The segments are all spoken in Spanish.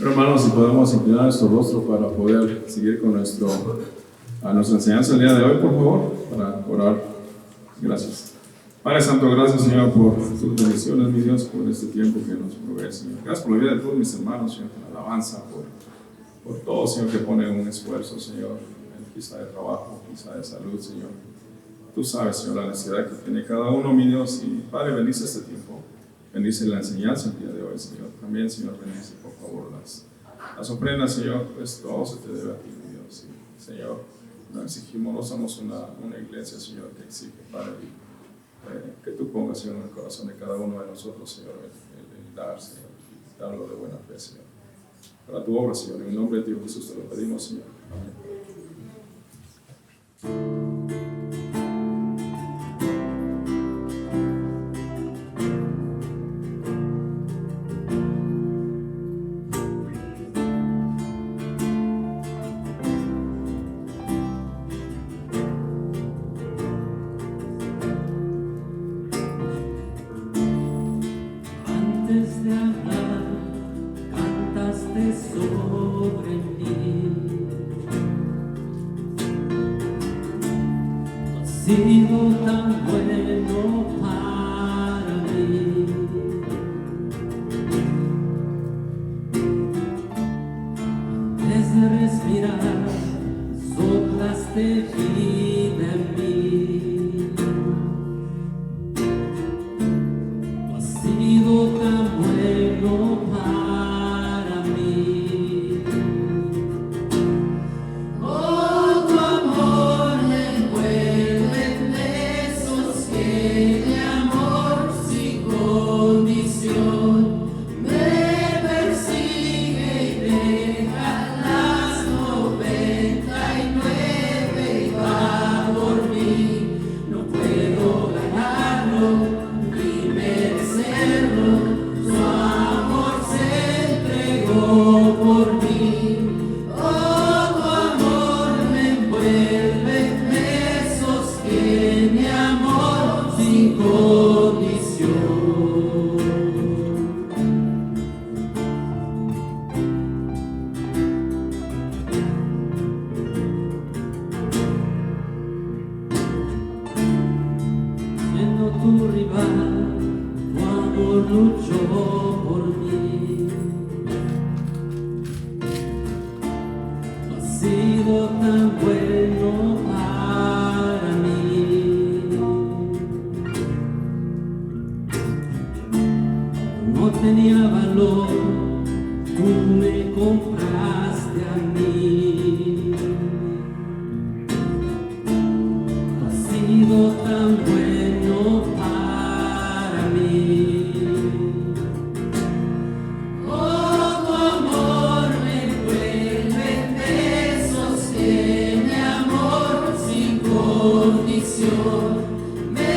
Hermanos, si podemos inclinar nuestro rostro para poder seguir con nuestra enseñanza el día de hoy, por favor, para orar. Gracias. Padre Santo, gracias, Señor, por tus bendiciones, mi Dios, por este tiempo que nos provee, Señor. Gracias por la vida de todos mis hermanos, Señor, por la alabanza, por todo, Señor, que pone un esfuerzo, Señor, quizá de trabajo, quizá de salud, Señor. Tú sabes, Señor, la necesidad que tiene cada uno, mi Dios, y Padre, bendice este tiempo. Bendice la enseñanza el día de hoy, Señor. También, Señor, bendice, por favor, las ofrendas, Señor, pues todo se te debe a ti, mi Dios. Y, Señor, no exigimos, no somos una iglesia, Señor, que exige, Padre, que tú pongas, Señor, en el corazón de cada uno de nosotros, Señor, el dar, Señor, y darlo de buena fe, Señor. Para tu obra, Señor, en el nombre de Dios Jesús te lo pedimos, Señor. Amén. Sido tan bueno para mí. Antes de respirar, soplaste vida en mí. Tú has sido tan bueno para mí. Oh, tu amor me envuelve. De amor sin condición me persigue y deja las 99 y va. sido tan bueno para mí. No tenía valor, tú me compraste a mí. Tú has sido tan bueno para mí. Me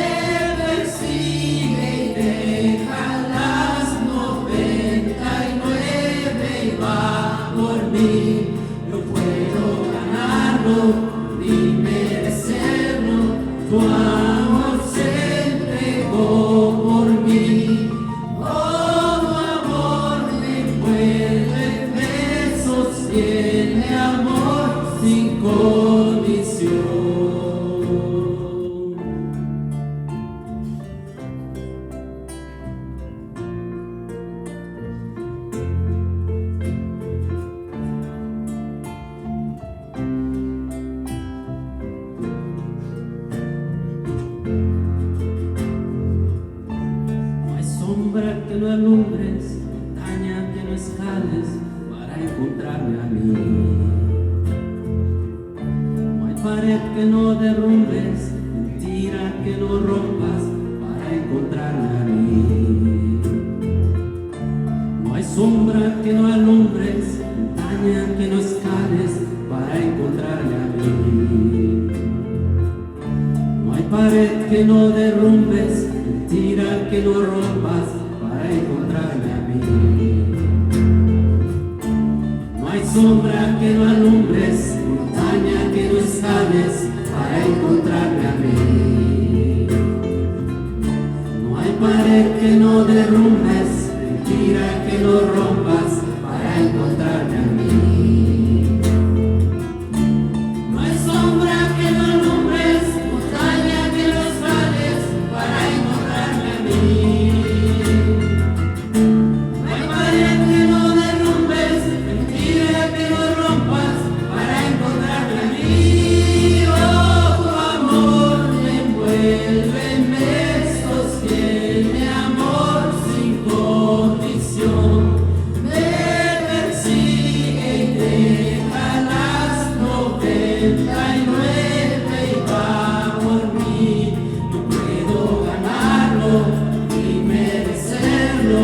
persigue y deja las 99 y va por mí. No puedo ganarlo ni merecerlo. Tu amor se entregó por mí. Oh, tu amor me envuelve, me sostiene, amor sin condición. Sombra que no alumbres, montaña que no escales para encontrarme a mí. No hay pared que no derrumbes, mentira que no rompas para encontrarme a mí. No hay sombra que no alumbres, montaña que no escales para encontrarme a mí. No hay pared que no derrumbes, mentira que no rompas para encontrarme a mí. No hay sombra que no alumbres, montaña que no escales para encontrarme a mí. No hay pared que no derrumbes, mentira que no rompas para encontrarme a mí. No hay sombra que no alumbres, montaña que no escales para encontrarme a mí. No hay pared que no derrumbes, mentira que no rompas para encontrarme a mí. Oh, tu amor me envuelve, me sostiene, amor sin condición. Me persigue y deja las 99 y va por mí. No puedo ganarlo ni merecerlo.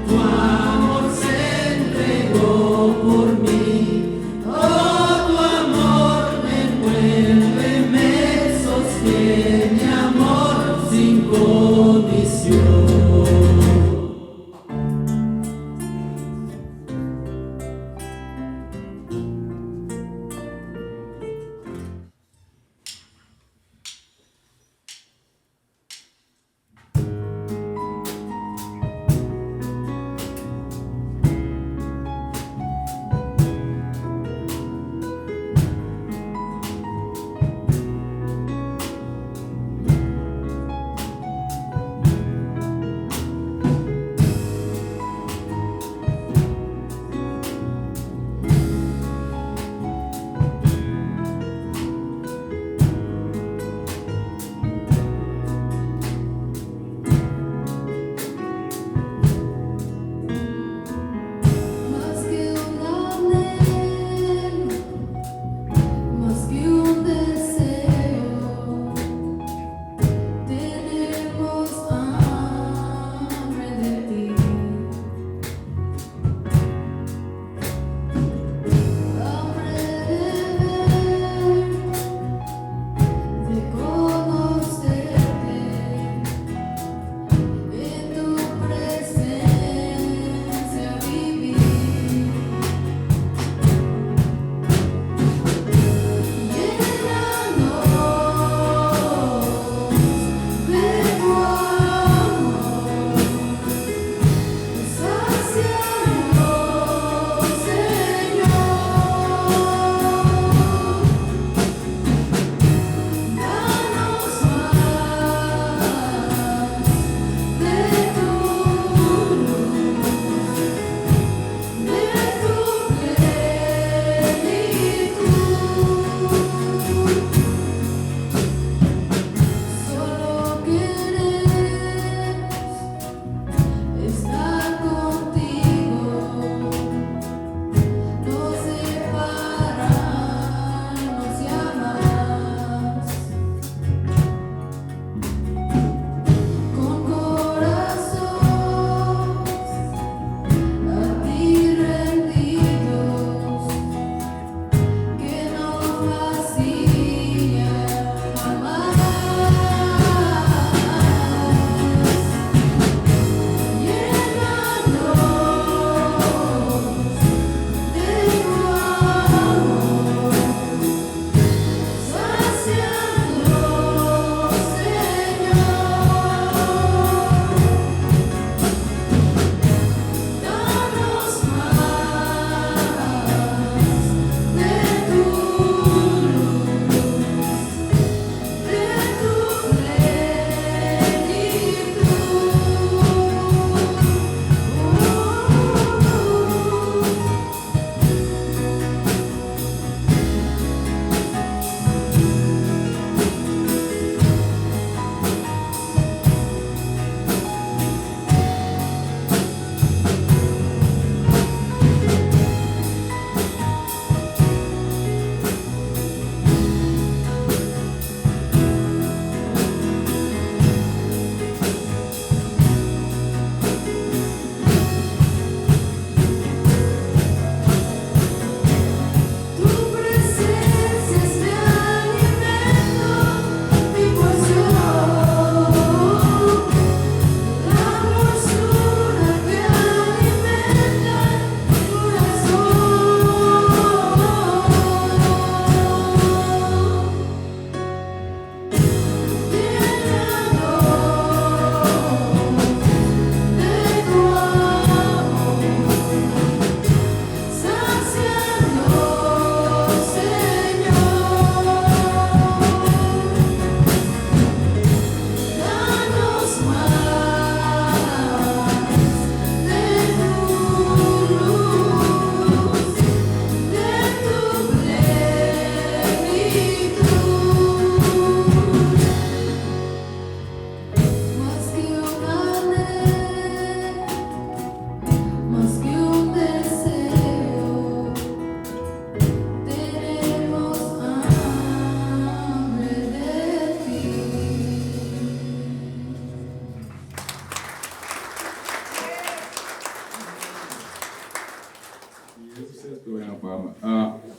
Tu amor se entregó por mí. Oh, tu amor me envuelve, me sostiene, amor sin condición.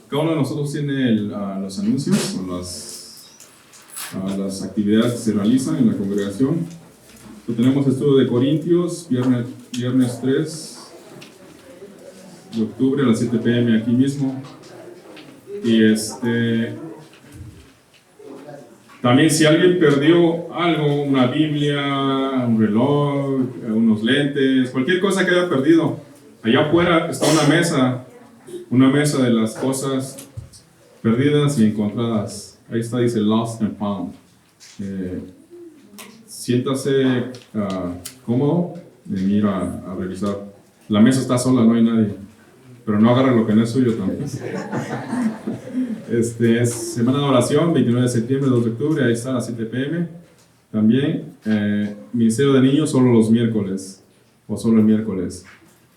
cada uno de nosotros tiene los anuncios o las actividades que se realizan en la congregación. Tenemos estudio de Corintios, viernes 3 de octubre a las 7 p.m. aquí mismo. Y también si alguien perdió algo, una Biblia, un reloj, unos lentes, cualquier cosa que haya perdido, allá afuera está una mesa de las cosas perdidas y encontradas. Ahí está, dice Lost and Found. Siéntase cómodo en ir a revisar. La mesa está sola, no hay nadie. Pero no agarre lo que no es suyo también. Es semana de oración, 29 de septiembre, 2 de octubre, ahí está a las 7 p.m. También, ministerio de niños solo los miércoles, o solo el miércoles.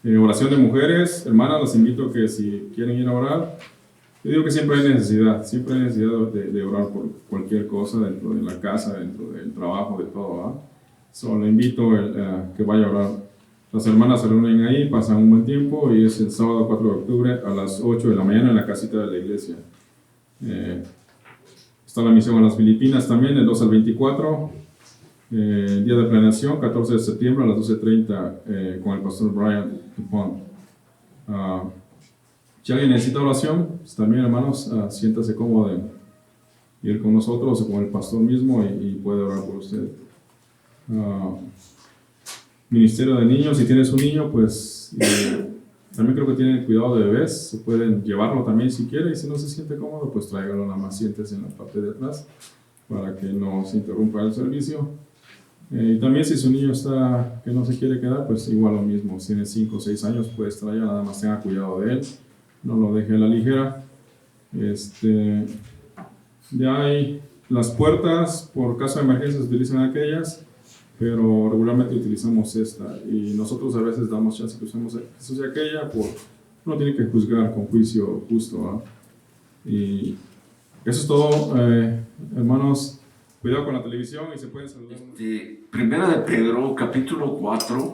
Oración de mujeres, hermanas, las invito a que si quieren ir a orar, yo digo que siempre hay necesidad de orar por cualquier cosa dentro de la casa, dentro del trabajo, de todo, ¿verdad? Solo invito que vaya a orar. Las hermanas se reúnen ahí, pasan un buen tiempo y es el sábado 4 de octubre a las 8 de la mañana en la casita de la iglesia. Está la misión a las Filipinas también, del 2 al 24. Día de planeación, 14 de septiembre a las 12:30 con el pastor Brian Dupont. Si alguien necesita oración, pues también, hermanos, siéntase cómodo de ir con nosotros o con el pastor mismo y puede orar por usted. Ministerio de niños, si tienes un niño, pues también creo que tienen cuidado de bebés, se pueden llevarlo también si quiere, y si no se siente cómodo, pues tráigalo, nada más siéntese en la parte de atrás para que no se interrumpa el servicio. Y también si su niño está que no se quiere quedar, pues igual lo mismo, si tiene 5 o 6 años puede estar allá, nada más tenga cuidado de él, no lo deje a la ligera. Ya hay las puertas, por caso de emergencia se utilizan aquellas, pero regularmente utilizamos esta, y nosotros a veces damos chance que usemos aquella, uno tiene que juzgar con juicio justo, ¿verdad? Y eso es todo, hermanos. Cuidado con la televisión y se pueden saludar. Primera de Pedro, capítulo 4,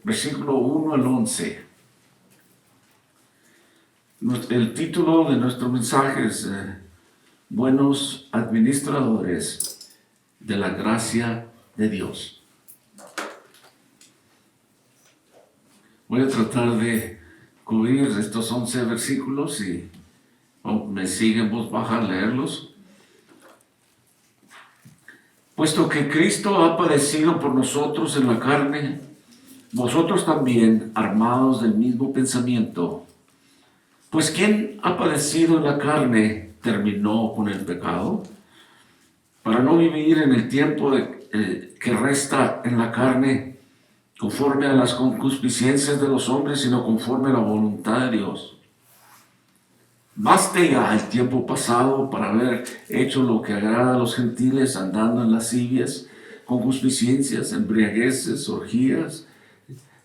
versículo 1 al 11. El título de nuestro mensaje es Buenos administradores de la gracia de Dios. Voy a tratar de cubrir estos 11 versículos y me siguen en voz baja a leerlos. Puesto que Cristo ha padecido por nosotros en la carne, vosotros también, armados del mismo pensamiento. Pues quien ha padecido en la carne, terminó con el pecado, para no vivir en el tiempo que resta en la carne, conforme a las concupiscencias de los hombres, sino conforme a la voluntad de Dios. Baste ya el tiempo pasado para haber hecho lo que agrada a los gentiles, andando en lascivias, concupiscencias, embriagueces, orgías,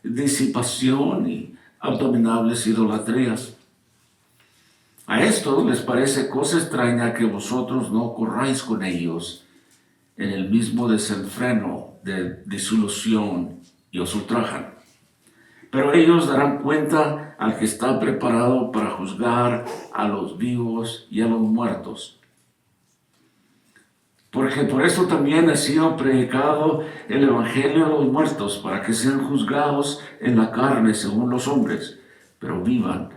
disipación y abominables idolatrías. A estos les parece cosa extraña que vosotros no corráis con ellos en el mismo desenfreno de disolución y os ultrajan. Pero ellos darán cuenta al que está preparado para juzgar a los vivos y a los muertos. Porque por eso también ha sido predicado el evangelio a los muertos, para que sean juzgados en la carne según los hombres, pero vivan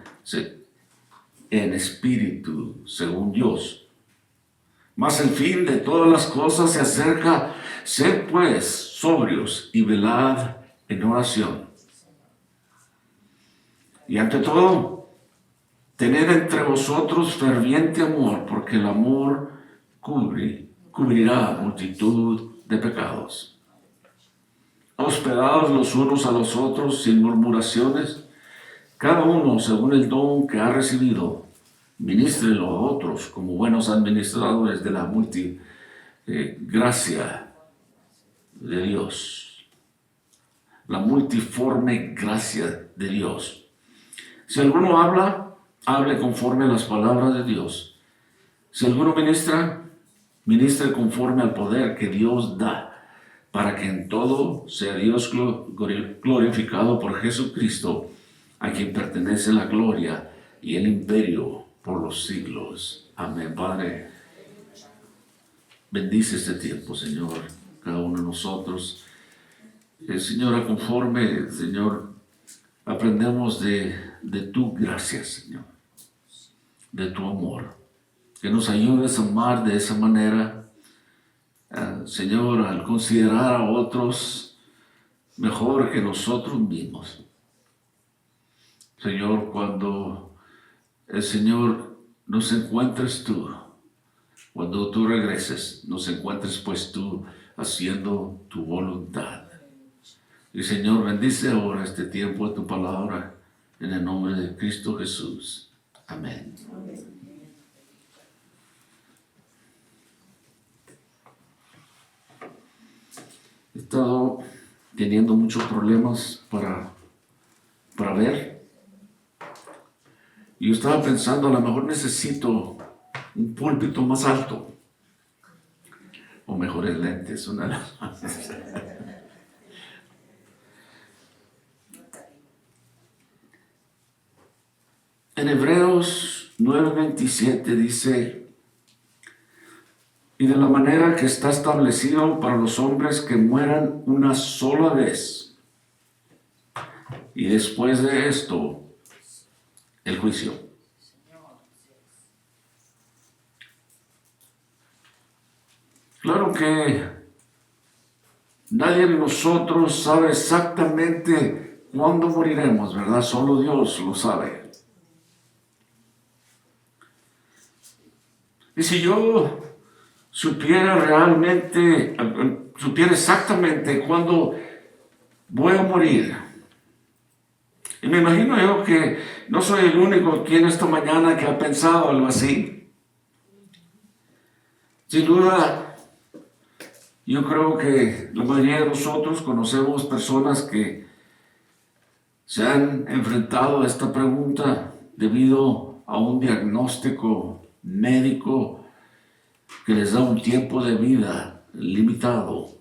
en espíritu según Dios. Mas el fin de todas las cosas se acerca. Sed pues sobrios y velad en oración. Y ante todo, tened entre vosotros ferviente amor, porque el amor cubrirá multitud de pecados. Hospedados los unos a los otros sin murmuraciones, cada uno según el don que ha recibido, ministrelo a otros como buenos administradores de la gracia de Dios. La multiforme gracia de Dios. Si alguno habla, hable conforme a las palabras de Dios. Si alguno ministra, ministre conforme al poder que Dios da, para que en todo sea Dios glorificado por Jesucristo, a quien pertenece la gloria y el imperio por los siglos. Amén. Padre, bendice este tiempo, Señor, cada uno de nosotros. Señor, conforme, Señor, aprendemos de tu gracia, Señor, de tu amor. Que nos ayudes a amar de esa manera, Señor, al considerar a otros mejor que nosotros mismos. Señor, cuando el Señor nos encuentres tú, cuando tú regreses, nos encuentres pues tú haciendo tu voluntad. Y Señor, bendice ahora este tiempo de tu palabra en el nombre de Cristo Jesús. Amén. He estado teniendo muchos problemas para ver. Y yo estaba pensando, a lo mejor necesito un púlpito más alto. O mejores lentes, una de las más. En Hebreos 9:27 dice: y de la manera que está establecido para los hombres que mueran una sola vez, y después de esto, el juicio. Claro que nadie de nosotros sabe exactamente cuándo moriremos, ¿verdad? Solo Dios lo sabe. Y si yo supiera exactamente cuándo voy a morir, y me imagino yo que no soy el único aquí en esta mañana que ha pensado algo así. Sin duda, yo creo que la mayoría de nosotros conocemos personas que se han enfrentado a esta pregunta debido a un diagnóstico médico que les da un tiempo de vida limitado.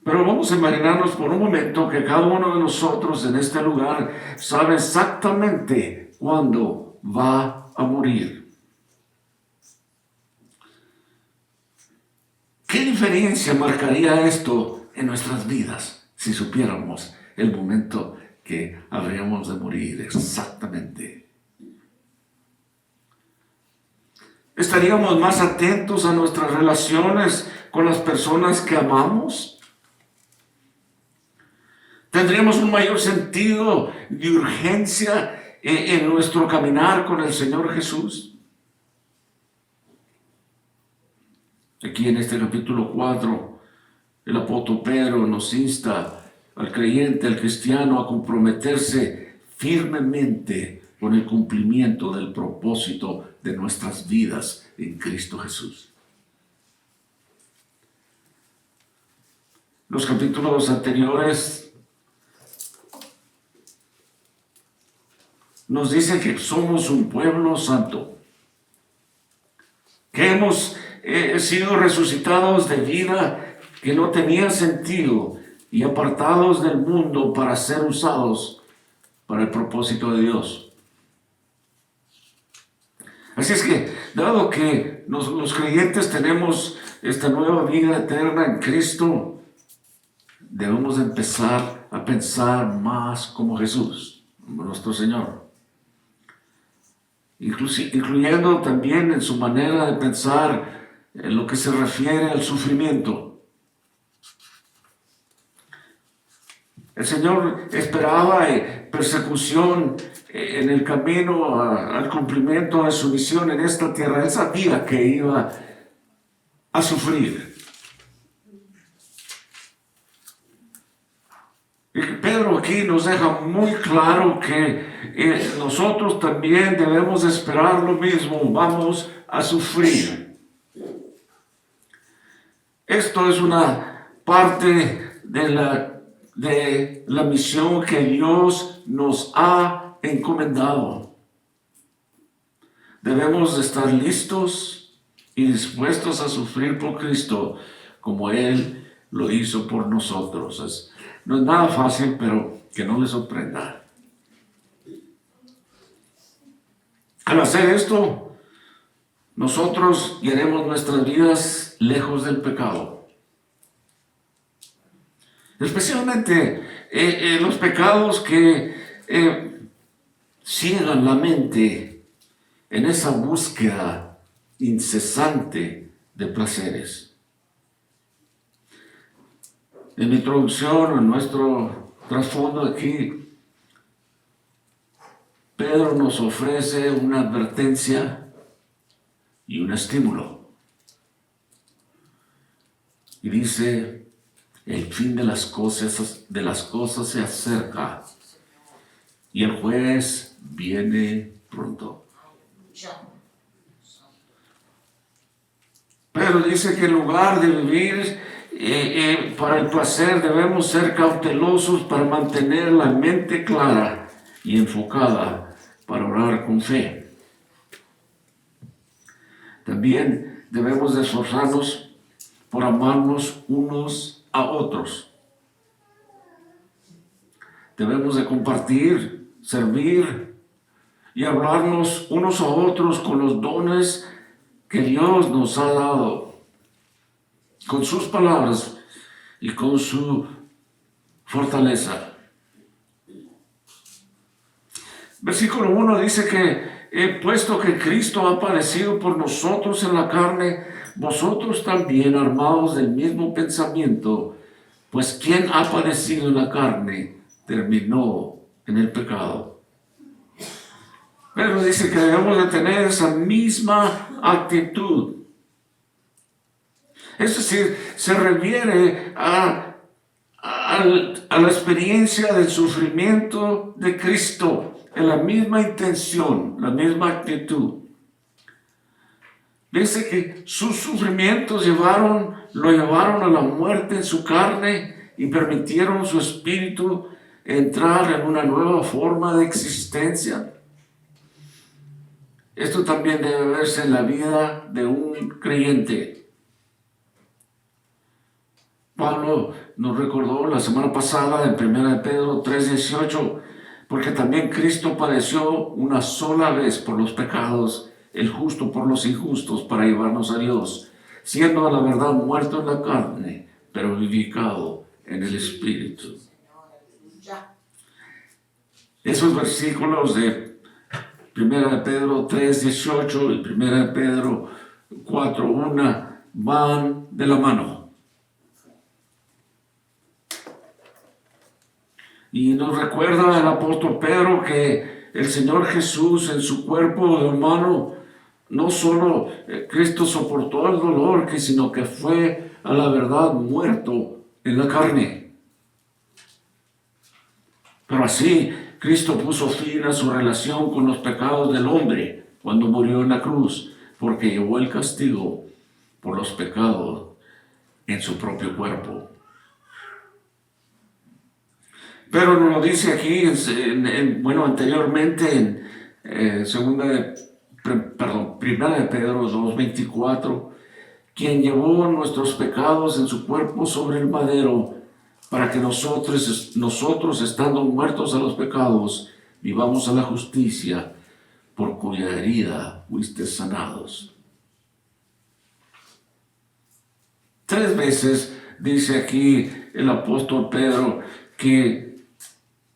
Pero vamos a imaginarnos por un momento que cada uno de nosotros en este lugar sabe exactamente cuándo va a morir. ¿Qué diferencia marcaría esto en nuestras vidas si supiéramos el momento que habríamos de morir exactamente? ¿Estaríamos más atentos a nuestras relaciones con las personas que amamos? ¿Tendríamos un mayor sentido de urgencia en nuestro caminar con el Señor Jesús? Aquí en este capítulo 4, el apóstol Pedro nos insta al creyente, al cristiano, a comprometerse firmemente con el cumplimiento del propósito de nuestras vidas en Cristo Jesús. Los capítulos anteriores nos dicen que somos un pueblo santo, que hemos sido resucitados de vida que no tenía sentido y apartados del mundo para ser usados para el propósito de Dios. Así es que, dado que los creyentes tenemos esta nueva vida eterna en Cristo, debemos empezar a pensar más como Jesús, nuestro Señor. Incluyendo también en su manera de pensar en lo que se refiere al sufrimiento. El Señor esperaba persecución en el camino al cumplimiento de su misión en esta tierra. Él sabía que iba a sufrir. Y Pedro aquí nos deja muy claro que nosotros también debemos esperar lo mismo. Vamos a sufrir. Esto es una parte de la misión que Dios nos ha encomendado. Debemos estar listos y dispuestos a sufrir por Cristo como Él lo hizo por nosotros. No es nada fácil, pero que no les sorprenda. Al hacer esto, nosotros guiaremos nuestras vidas lejos del pecado. Especialmente los pecados que ciegan la mente en esa búsqueda incesante de placeres. En mi introducción, en nuestro trasfondo aquí, Pedro nos ofrece una advertencia y un estímulo. Y dice, el fin de las cosas se acerca y el juez viene pronto. Pedro dice que en lugar de vivir para el placer, debemos ser cautelosos para mantener la mente clara y enfocada para orar con fe. También debemos de esforzarnos por amarnos unos a otros. Debemos de compartir, servir y hablarnos unos a otros con los dones que Dios nos ha dado, con sus palabras y con su fortaleza. Versículo 1 dice que, puesto que Cristo ha padecido por nosotros en la carne, vosotros también armados del mismo pensamiento, pues quien ha padecido en la carne, terminó en el pecado. Pero dice que debemos de tener esa misma actitud. Es decir, se refiere a la experiencia del sufrimiento de Cristo, en la misma intención, la misma actitud. Dice que sus sufrimientos lo llevaron a la muerte en su carne y permitieron su espíritu entrar en una nueva forma de existencia. Esto también debe verse en la vida de un creyente. Pablo nos recordó la semana pasada en 1 Pedro 3:18, porque también Cristo padeció una sola vez por los pecados, el justo por los injustos, para llevarnos a Dios, siendo a la verdad muerto en la carne, pero vivificado en el Espíritu. Esos versículos de 1 Pedro 3:18 y 1 Pedro 4:1 van de la mano. Y nos recuerda el apóstol Pedro que el Señor Jesús en su cuerpo humano, no solo Cristo soportó el dolor, sino que fue a la verdad muerto en la carne. Pero así Cristo puso fin a su relación con los pecados del hombre cuando murió en la cruz, porque llevó el castigo por los pecados en su propio cuerpo. Pero nos lo dice aquí, anteriormente en 1 de Pedro 2:24, quien llevó nuestros pecados en su cuerpo sobre el madero, para que nosotros estando muertos a los pecados, vivamos a la justicia, por cuya herida fuiste sanados. 3 veces dice aquí el apóstol Pedro que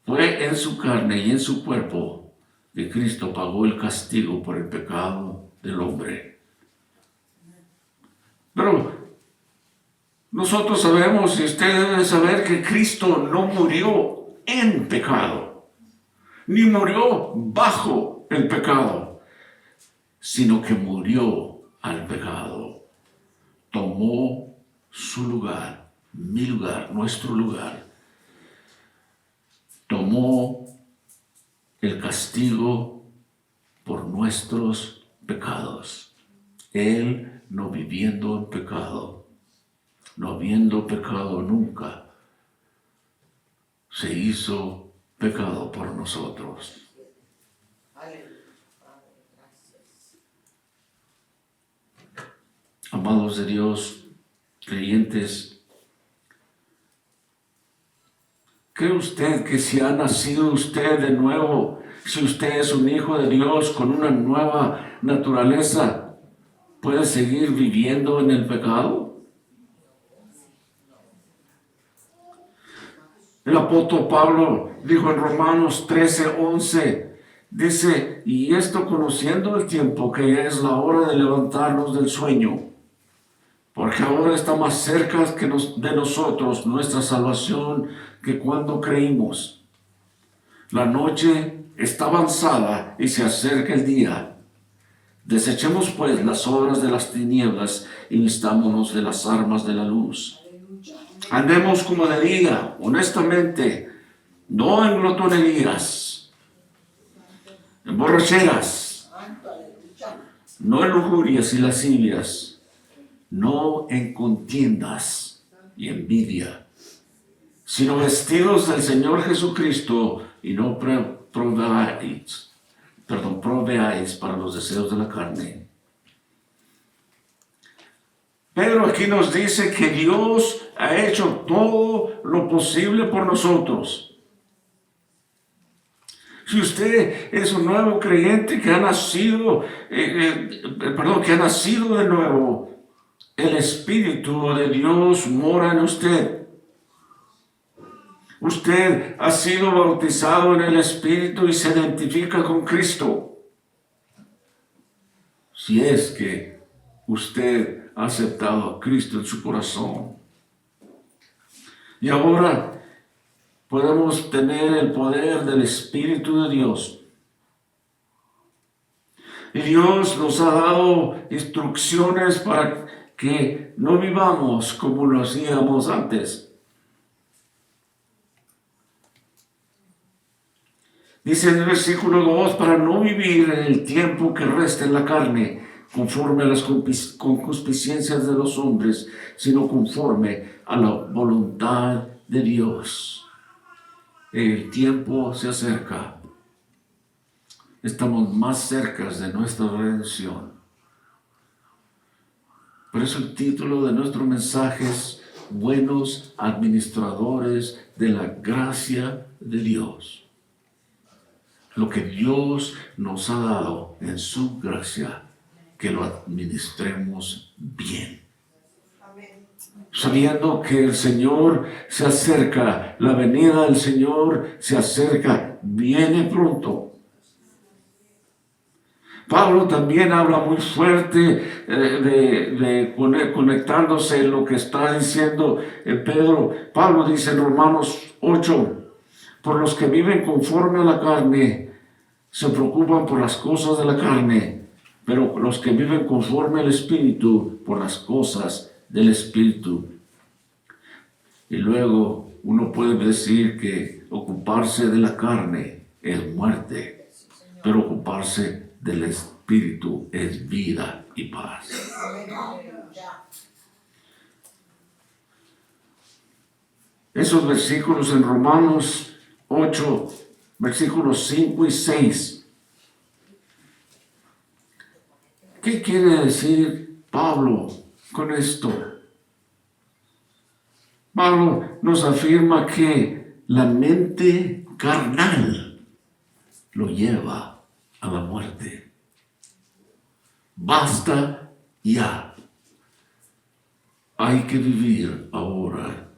fue en su carne y en su cuerpo que Cristo pagó el castigo por el pecado del hombre. Pero nosotros sabemos, y usted debe saber, que Cristo no murió en pecado, ni murió bajo el pecado, sino que murió al pecado. Tomó su lugar, mi lugar, nuestro lugar. Tomó el castigo por nuestros pecados. Él no viviendo en pecado, no habiendo pecado nunca, se hizo pecado por nosotros. Amados de Dios, creyentes, ¿cree usted que si ha nacido usted de nuevo, Si usted es un hijo de Dios con una nueva naturaleza, ¿puede seguir viviendo en el pecado? El apóstol Pablo dijo en Romanos 13:11, dice, y esto conociendo el tiempo, que ya es la hora de levantarnos del sueño, porque ahora está más cerca de nosotros nuestra salvación que cuando creímos. La noche está avanzada y se acerca el día. Desechemos pues las obras de las tinieblas y vistámonos de las armas de la luz. Andemos como de día, honestamente, no en glotonerías, en borracheras, no en lujurias y lascivias, no en contiendas y envidia, sino vestidos del Señor Jesucristo y no proveáis para los deseos de la carne. Pedro aquí nos dice que Dios ha hecho todo lo posible por nosotros. Si usted es un nuevo creyente que ha nacido, que ha nacido de nuevo, el Espíritu de Dios mora en usted. Usted ha sido bautizado en el Espíritu y se identifica con Cristo. Si es que usted ha aceptado a Cristo en su corazón. Y ahora podemos tener el poder del Espíritu de Dios. Y Dios nos ha dado instrucciones para que no vivamos como lo hacíamos antes. Dice en el versículo 2, para no vivir en el tiempo que resta en la carne, conforme a las concupiscencias de los hombres, sino conforme a la voluntad de Dios. El tiempo se acerca. Estamos más cerca de nuestra redención. Por eso el título de nuestro mensaje es Buenos administradores de la gracia de Dios. Lo que Dios nos ha dado en su gracia, que lo administremos bien. Sabiendo que el Señor se acerca, la venida del Señor se acerca, viene pronto. Pablo también habla muy fuerte conectándose en lo que está diciendo Pedro. Pablo dice en Romanos 8, por los que viven conforme a la carne, se preocupan por las cosas de la carne, pero los que viven conforme al Espíritu, por las cosas del Espíritu. Y luego uno puede decir que ocuparse de la carne es muerte, pero ocuparse del Espíritu es vida y paz. Esos versículos en Romanos 8, versículos 5 y 6. ¿Qué quiere decir Pablo con esto? Pablo nos afirma que la mente carnal lo lleva a la muerte. Basta ya. Hay que vivir ahora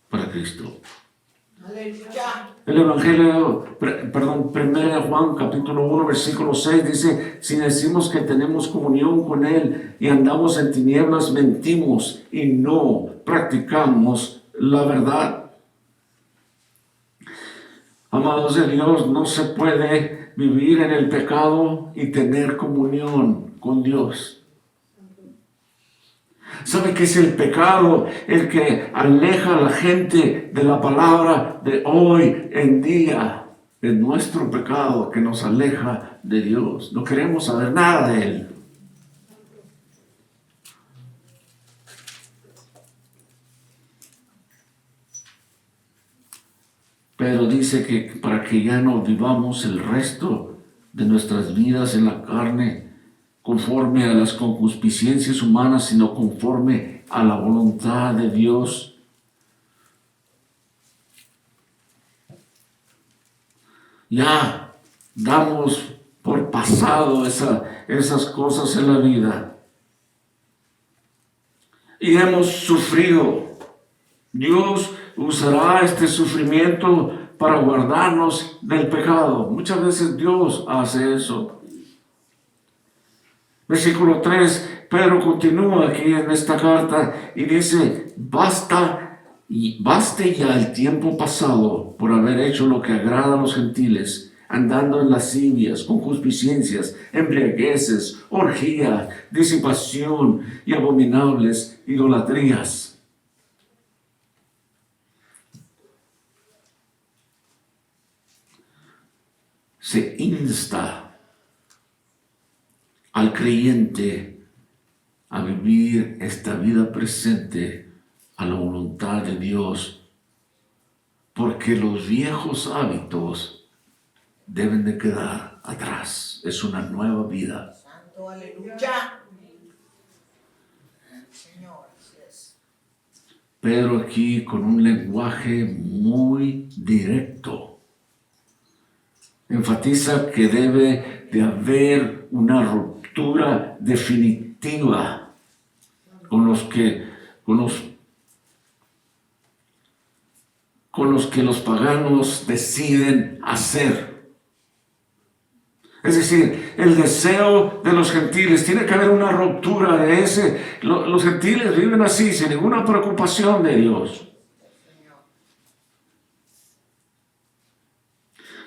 para Cristo. El Evangelio, 1 Juan capítulo 1 versículo 6 dice, si decimos que tenemos comunión con Él y andamos en tinieblas, mentimos y no practicamos la verdad. Amados de Dios, no se puede vivir en el pecado y tener comunión con Dios. ¿Sabe qué es el pecado? El que aleja a la gente de la palabra de hoy en día. Es nuestro pecado que nos aleja de Dios. No queremos saber nada de Él. Pero dice que para que ya no vivamos el resto de nuestras vidas en la carne, conforme a las concupiscencias humanas, sino conforme a la voluntad de Dios. ya damos por pasado esas cosas en la vida. Y hemos sufrido. Dios usará este sufrimiento para guardarnos del pecado. Muchas veces Dios hace eso. Versículo 3, Pedro continúa aquí en esta carta y dice, baste ya el tiempo pasado por haber hecho lo que agrada a los gentiles, andando en lascivias, concupiscencias, embriagueces, orgía, disipación y abominables idolatrías. Se insta al creyente a vivir esta vida presente a la voluntad de Dios, porque los viejos hábitos deben de quedar atrás. Es una nueva vida. Santo, aleluya. Señor, así es. Pedro aquí con un lenguaje muy directo enfatiza que debe de haber una ruptura definitiva con los que los paganos deciden hacer. Es decir, el deseo de los gentiles, tiene que haber una ruptura de ese. Los gentiles viven así, sin ninguna preocupación de Dios.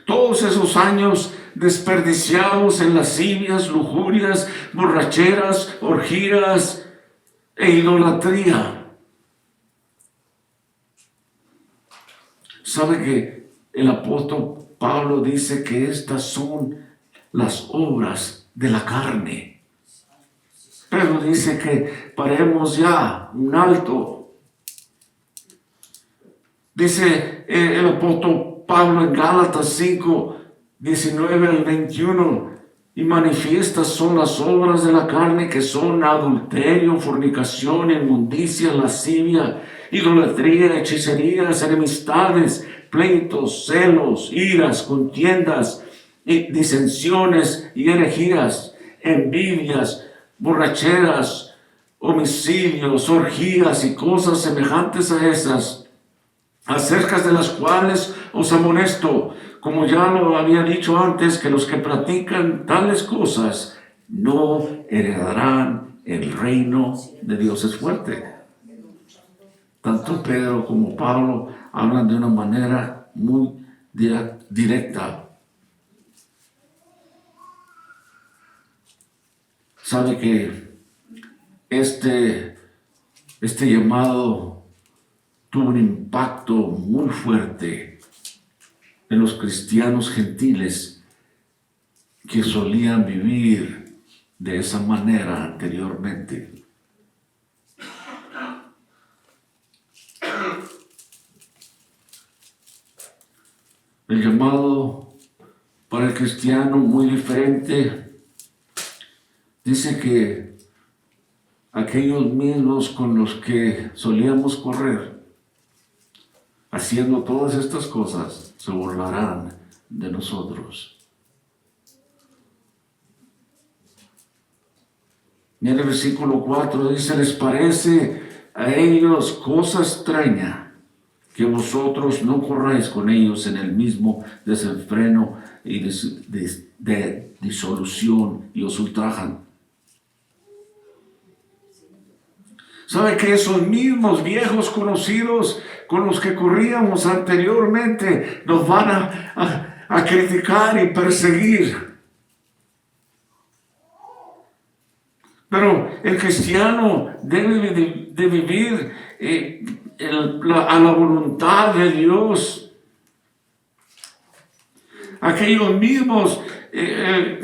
Todos esos años desperdiciados en lascivias, lujurias, borracheras, orgías e idolatría. ¿Sabe que el apóstol Pablo dice que estas son las obras de la carne? Pero dice que paremos ya un alto. Dice el apóstol Pablo en Gálatas 5, 19 al 21, y manifiestas son las obras de la carne, que son adulterio, fornicación, inmundicia, lascivia, idolatría, hechicerías, enemistades, pleitos, celos, iras, contiendas, disensiones y herejías, envidias, borracheras, homicidios, orgías y cosas semejantes a esas, acerca de las cuales os amonesto, como ya lo había dicho antes, que los que practican tales cosas no heredarán el reino de Dios. Es fuerte. Tanto Pedro como Pablo hablan de una manera muy directa. Sabe que este llamado tuvo un impacto muy fuerte en los cristianos gentiles que solían vivir de esa manera anteriormente. El llamado para el cristiano muy diferente. Dice que aquellos mismos con los que solíamos correr, haciendo todas estas cosas, se burlarán de nosotros. Y en el versículo 4 dice, les parece a ellos cosa extraña que vosotros no corráis con ellos en el mismo desenfreno y de disolución, y os ultrajan. ¿Sabe que esos mismos viejos conocidos con los que corríamos anteriormente nos van a criticar y perseguir? Pero el cristiano debe de vivir a la voluntad de Dios. Aquellos mismos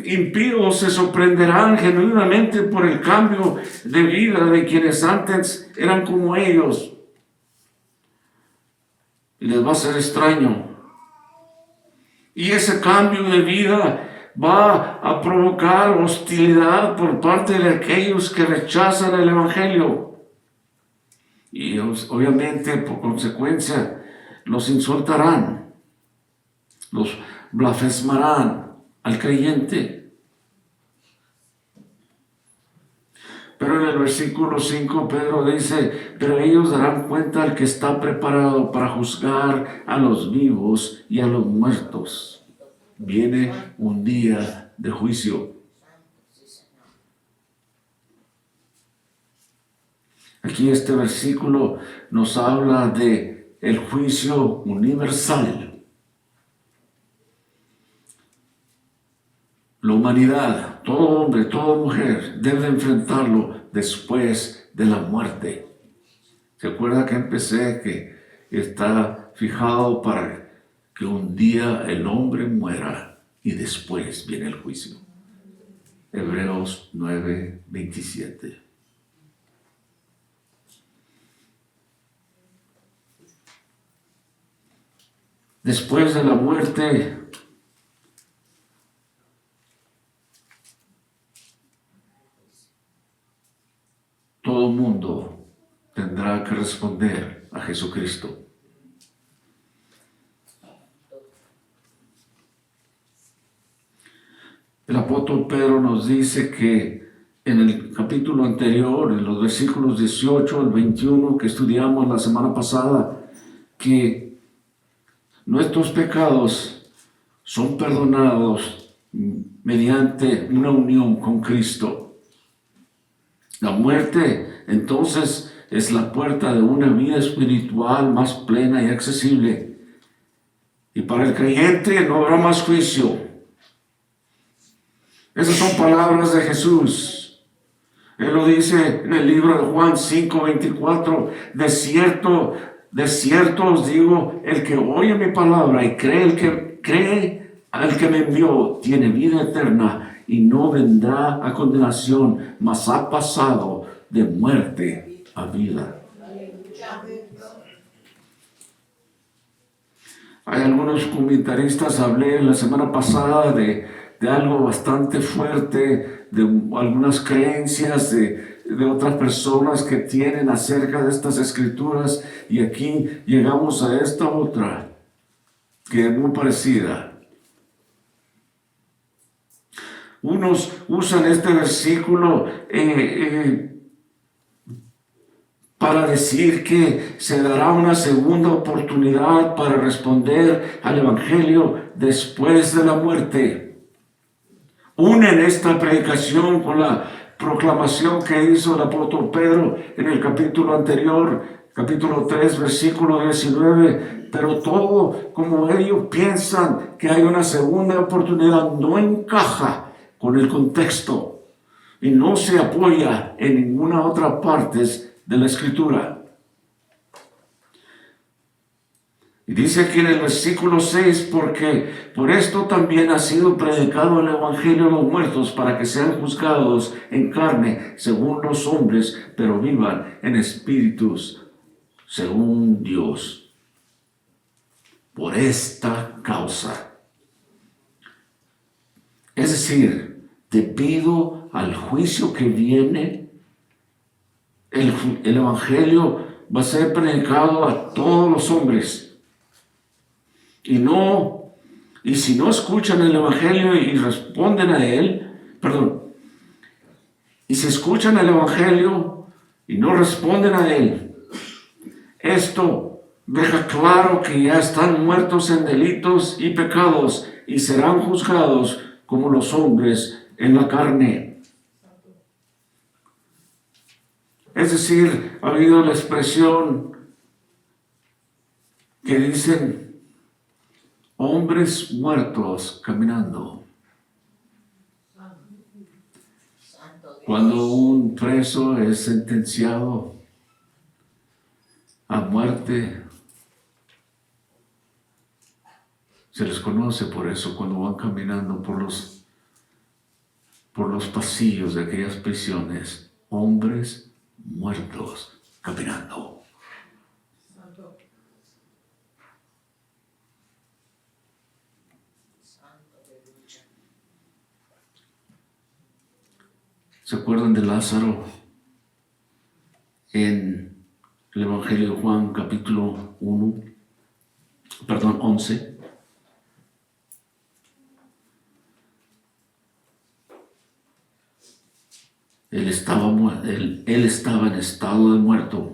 impíos se sorprenderán genuinamente por el cambio de vida de quienes antes eran como ellos. Y les va a ser extraño. Y ese cambio de vida va a provocar hostilidad por parte de aquellos que rechazan el Evangelio. Y obviamente, por consecuencia, los insultarán, los blasfemarán al creyente. Pero en el versículo 5 Pedro dice, pero ellos darán cuenta al que está preparado para juzgar a los vivos y a los muertos. Viene un día de juicio. Aquí este versículo nos habla de el juicio universal. La humanidad, todo hombre, toda mujer debe enfrentarlo después de la muerte. ¿Se acuerda que empecé que está fijado para que un día el hombre muera y después viene el juicio? Hebreos 9:27. Después de la muerte, todo mundo tendrá que responder a Jesucristo. El apóstol Pedro nos dice que en el capítulo anterior, en los versículos 18 al 21 que estudiamos la semana pasada, que nuestros pecados son perdonados mediante una unión con Cristo. La muerte, entonces, es la puerta de una vida espiritual más plena y accesible. Y para el creyente no habrá más juicio. Esas son palabras de Jesús. Él lo dice en el libro de Juan 5:24. De cierto os digo, el que oye mi palabra y cree al que me envió, tiene vida eterna y no vendrá a condenación, mas ha pasado de muerte a vida. Hay algunos comentaristas, hablé la semana pasada de algo bastante fuerte, de algunas creencias de otras personas que tienen acerca de estas escrituras, y aquí llegamos a esta otra que es muy parecida. Unos usan este versículo para decir que se dará una segunda oportunidad para responder al Evangelio después de la muerte. Unen esta predicación con la proclamación que hizo el apóstol Pedro en el capítulo anterior, capítulo 3, versículo 19. Pero todo, como ellos piensan que hay una segunda oportunidad, no encaja con el contexto y no se apoya en ninguna otra parte de la Escritura. Y dice aquí en el versículo 6, porque por esto también ha sido predicado el Evangelio a los muertos, para que sean juzgados en carne según los hombres, pero vivan en espíritus según Dios. Por esta causa. Es decir, debido al juicio que viene, el Evangelio va a ser predicado a todos los hombres. Y si no escuchan el Evangelio y responden a él, y si escuchan el Evangelio y no responden a él, esto deja claro que ya están muertos en delitos y pecados y serán juzgados como los hombres en la carne. Es decir, ha habido la expresión que dicen hombres muertos caminando. Cuando un preso es sentenciado a muerte, se les conoce por eso cuando van caminando por los pasillos de aquellas prisiones, hombres muertos caminando. ¿Se acuerdan de Lázaro en el Evangelio de Juan, capítulo 11? él estaba en estado de muerto.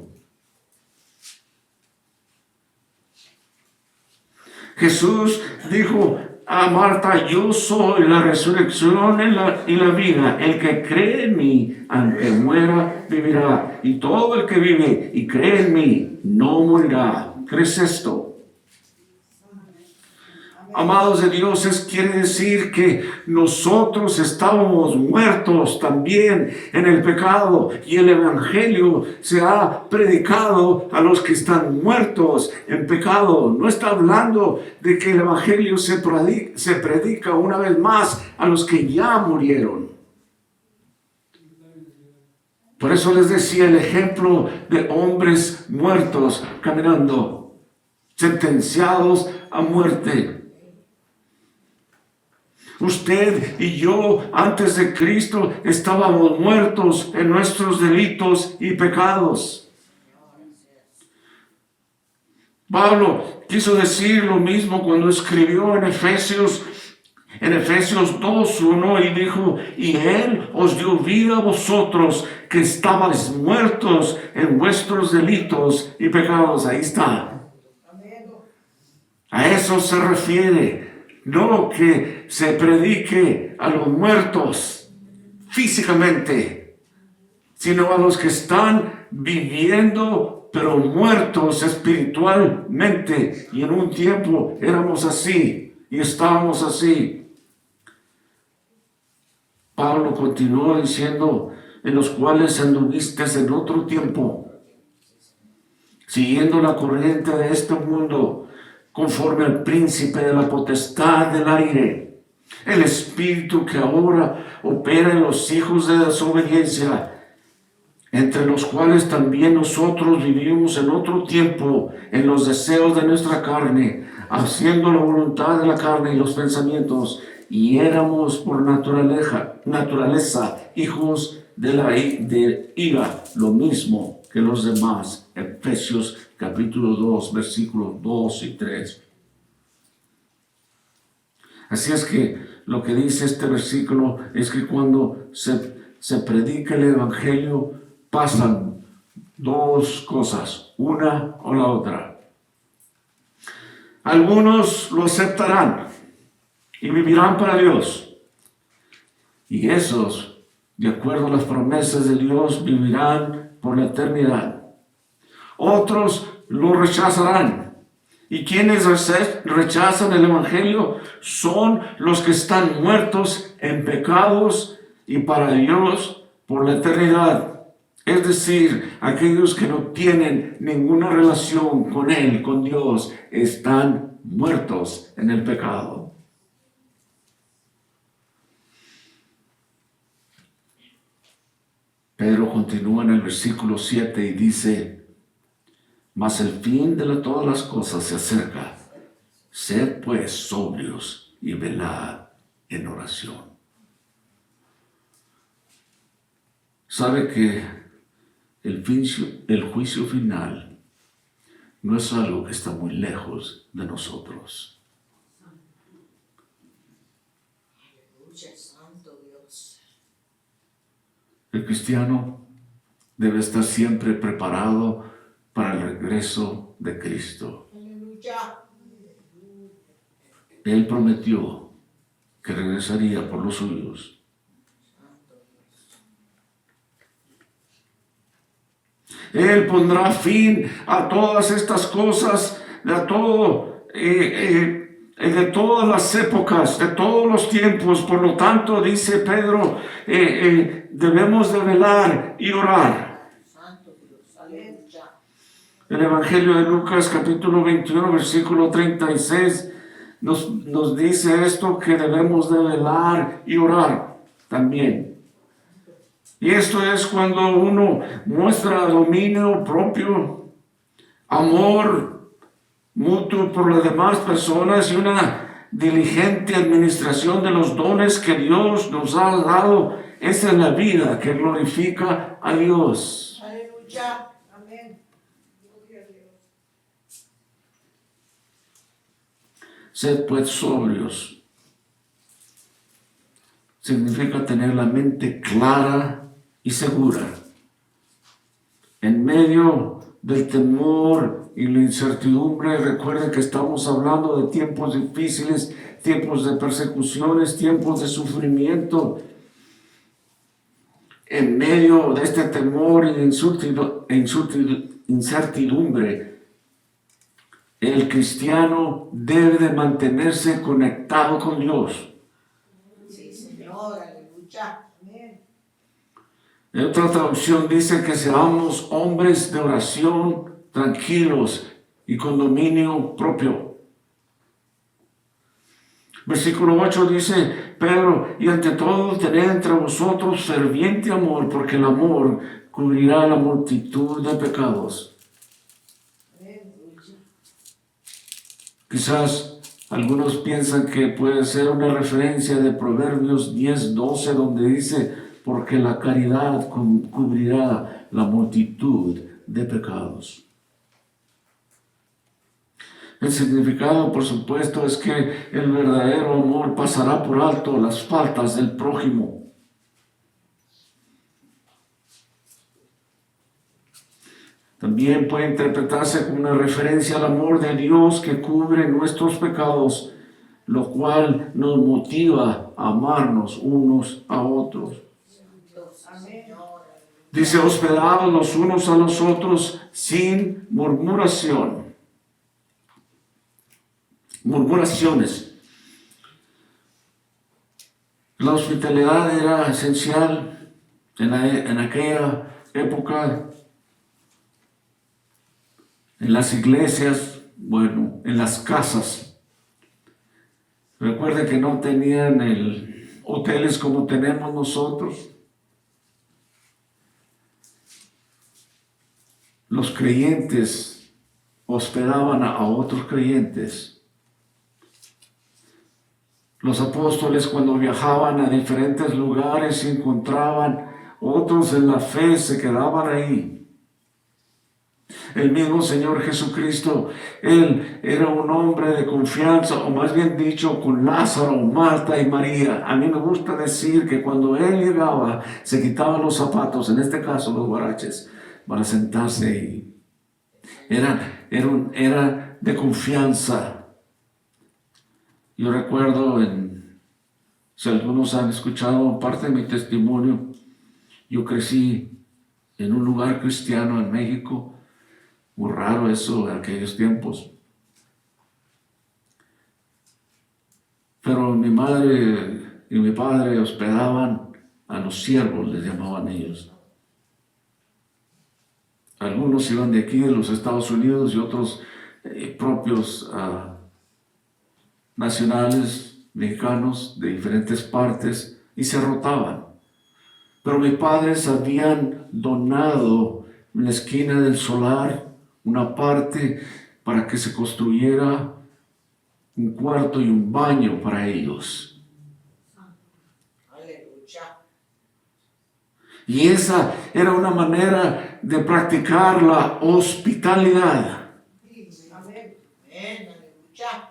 Jesús dijo a Marta: yo soy la resurrección y la vida. El que cree en mí, aunque muera, vivirá. Y todo el que vive y cree en mí, no morirá. ¿Crees esto? Amados de Dios, quiere decir que nosotros estábamos muertos también en el pecado, y el Evangelio se ha predicado a los que están muertos en pecado. No está hablando de que el Evangelio se predica una vez más a los que ya murieron. Por eso les decía el ejemplo de hombres muertos caminando, sentenciados a muerte. Usted y yo, antes de Cristo, estábamos muertos en nuestros delitos y pecados. Pablo quiso decir lo mismo cuando escribió en Efesios 2:1, y dijo: y Él os dio vida a vosotros que estabais muertos en vuestros delitos y pecados. Ahí está. A eso se refiere. No que se predique a los muertos físicamente, sino a los que están viviendo, pero muertos espiritualmente. Y en un tiempo éramos así y estábamos así. Pablo continuó diciendo: en los cuales anduviste en otro tiempo, siguiendo la corriente de este mundo, conforme al príncipe de la potestad del aire, el espíritu que ahora opera en los hijos de desobediencia, entre los cuales también nosotros vivimos en otro tiempo en los deseos de nuestra carne, haciendo la voluntad de la carne y los pensamientos, y éramos por naturaleza hijos de ira, lo mismo que los demás. Efesios capítulo 2, versículos 2 y 3. Así es que lo que dice este versículo es que cuando se predica el Evangelio, pasan dos cosas, una o la otra. Algunos lo aceptarán y vivirán para Dios, y esos, de acuerdo a las promesas de Dios, vivirán por la eternidad. Otros lo rechazarán. ¿Y quienes rechazan el Evangelio? Son los que están muertos en pecados y para Dios por la eternidad. Es decir, aquellos que no tienen ninguna relación con Él, con Dios, están muertos en el pecado. Pedro continúa en el versículo 7 y dice: mas el fin de todas las cosas se acerca. Sed pues sobrios y velad en oración. Sabe que el juicio final no es algo que está muy lejos de nosotros. Aleluya, santo Dios. El cristiano debe estar siempre preparado para el regreso de Cristo. Aleluya. Él prometió que regresaría por los suyos. Él pondrá fin a todas estas cosas, de todas las épocas, de todos los tiempos. Por lo tanto, dice Pedro, debemos de velar y orar. El Evangelio de Lucas capítulo 21 versículo 36 nos dice esto, que debemos de velar y orar también. Y esto es cuando uno muestra dominio propio, amor mutuo por las demás personas y una diligente administración de los dones que Dios nos ha dado. Esa es la vida que glorifica a Dios. Aleluya. Amén. Sed pues sobrios. Significa tener la mente clara y segura. En medio del temor y la incertidumbre, recuerden que estamos hablando de tiempos difíciles, tiempos de persecuciones, tiempos de sufrimiento. En medio de este temor y incertidumbre, el cristiano debe de mantenerse conectado con Dios. Sí, Señor, aleluya. Amén. En otra traducción dice que seamos hombres de oración, tranquilos y con dominio propio. Versículo 8 dice Pedro, y ante todo tened entre vosotros ferviente amor, porque el amor cubrirá la multitud de pecados. Aleluya. Quizás algunos piensan que puede ser una referencia de Proverbios 10:12, donde dice, porque la caridad cubrirá la multitud de pecados. El significado, por supuesto, es que el verdadero amor pasará por alto las faltas del prójimo. También puede interpretarse como una referencia al amor de Dios que cubre nuestros pecados, lo cual nos motiva a amarnos unos a otros. Amén. Dice, hospedados los unos a los otros sin murmuraciones. La hospitalidad era esencial en aquella época, en las iglesias, bueno, en las casas. Recuerden que no tenían hoteles como tenemos nosotros. Los creyentes hospedaban a otros creyentes. Los apóstoles, cuando viajaban a diferentes lugares y encontraban otros en la fe, se quedaban ahí. El mismo Señor Jesucristo, Él era un hombre de confianza, o más bien dicho, con Lázaro, Marta y María. A mí me gusta decir que cuando Él llegaba, se quitaba los zapatos, en este caso los guaraches, para sentarse ahí. Era de confianza. Yo recuerdo, si algunos han escuchado parte de mi testimonio, yo crecí en un lugar cristiano en México. Muy raro eso en aquellos tiempos. Pero mi madre y mi padre hospedaban a los siervos, les llamaban ellos. Algunos iban de aquí, de los Estados Unidos, y otros propios nacionales, mexicanos, de diferentes partes, y se rotaban. Pero mis padres habían donado en la esquina del solar una parte para que se construyera un cuarto y un baño para ellos. Aleluya. Y esa era una manera de practicar la hospitalidad. Amén. Amén. Aleluya.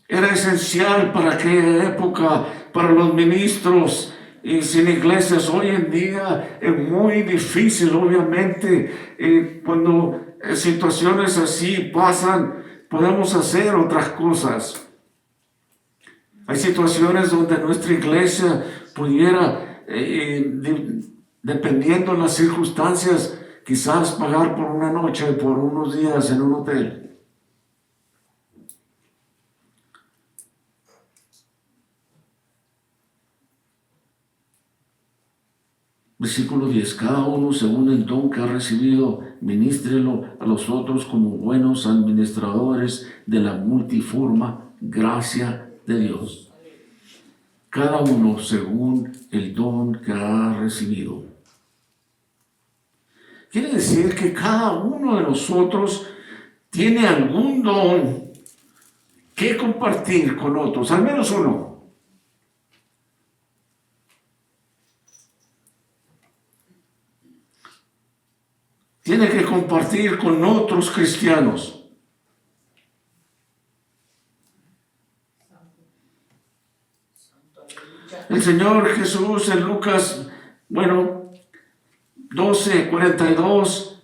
Era esencial para aquella época, para los ministros y sin iglesias. Hoy en día es muy difícil, obviamente, cuando situaciones así pasan, podemos hacer otras cosas. Hay situaciones donde nuestra iglesia pudiera, dependiendo de las circunstancias, quizás pagar por una noche, por unos días en un hotel. Versículo 10. Cada uno según el don que ha recibido, ministrelo a los otros como buenos administradores de la multiforme gracia de Dios. Cada uno según el don que ha recibido. Quiere decir que cada uno de nosotros tiene algún don que compartir con otros, al menos uno. Tiene que compartir con otros cristianos. El Señor Jesús en Lucas, 12, 42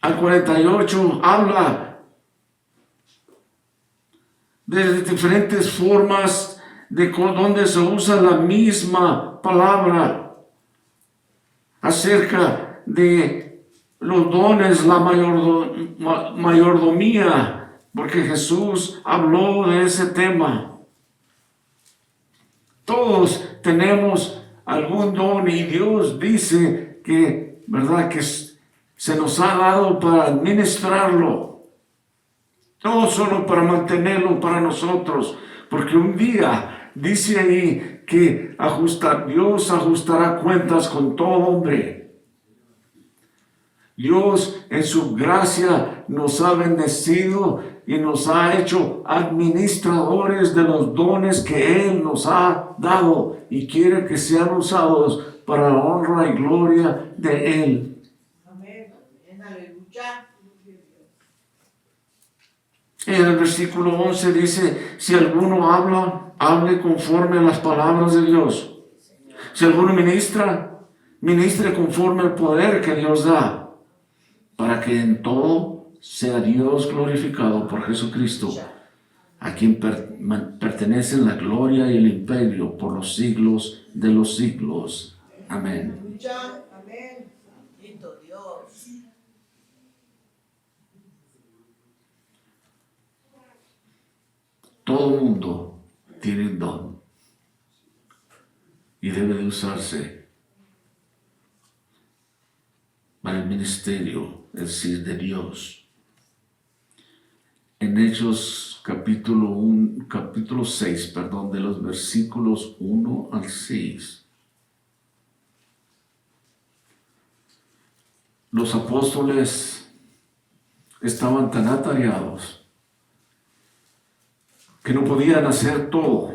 al 48, habla de diferentes formas de donde se usa la misma palabra acerca de los dones, la mayordomía, porque Jesús habló de ese tema. Todos tenemos algún don y Dios dice que, ¿verdad?, que se nos ha dado para administrarlo, no solo para mantenerlo para nosotros, porque un día dice ahí que Dios ajustará cuentas con todo hombre. Dios en su gracia nos ha bendecido y nos ha hecho administradores de los dones que Él nos ha dado y quiere que sean usados para la honra y gloria de Él. Amén. Amén. Aleluya. En el versículo 11 dice, si alguno habla, hable conforme a las palabras de Dios. Si alguno ministra, ministre conforme al poder que Dios da, para que en todo sea Dios glorificado por Jesucristo, a quien pertenecen la gloria y el imperio por los siglos de los siglos. Amén. Aleluya. Amén. Bendito Dios. Todo mundo tiene un don y debe de usarse para el ministerio, es decir, de Dios. En Hechos capítulo 6, de los versículos 1 al 6. Los apóstoles estaban tan atareados que no podían hacer todo.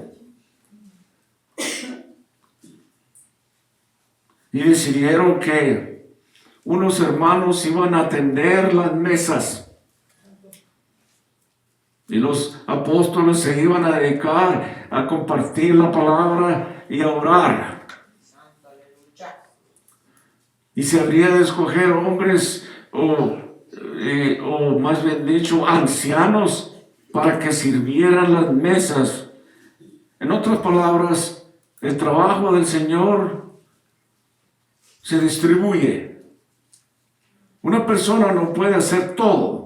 Y decidieron que unos hermanos iban a atender las mesas. Y los apóstoles se iban a dedicar a compartir la palabra y a orar. Santo, aleluya. Y se habría de escoger hombres o más bien dicho, ancianos para que sirvieran las mesas. En otras palabras, el trabajo del Señor se distribuye. Una persona no puede hacer todo.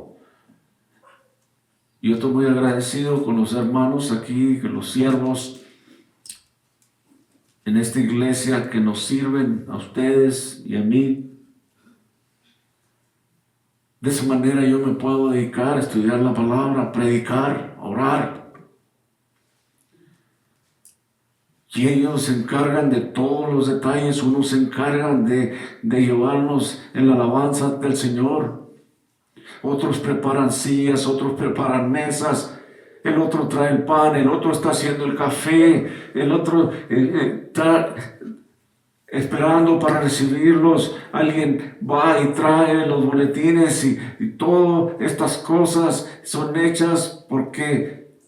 Yo estoy muy agradecido con los hermanos aquí, con los siervos en esta iglesia que nos sirven a ustedes y a mí. De esa manera yo me puedo dedicar a estudiar la palabra, a predicar, a orar. Y ellos se encargan de todos los detalles, unos se encargan de llevarnos en la alabanza del Señor. Otros preparan sillas, otros preparan mesas, el otro trae el pan, el otro está haciendo el café, el otro está esperando para recibirlos. Alguien va y trae los boletines y todas estas cosas son hechas porque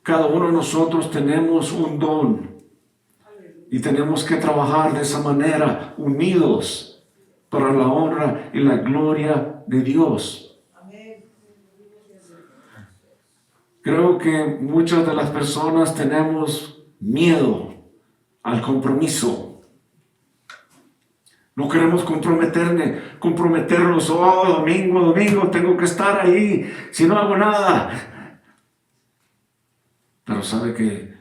cada uno de nosotros tenemos un don y tenemos que trabajar de esa manera, unidos para la honra y la gloria de Dios. Amén. Creo que muchas de las personas tenemos miedo al compromiso. No queremos comprometernos. Domingo, tengo que estar ahí, si no hago nada. Pero sabe que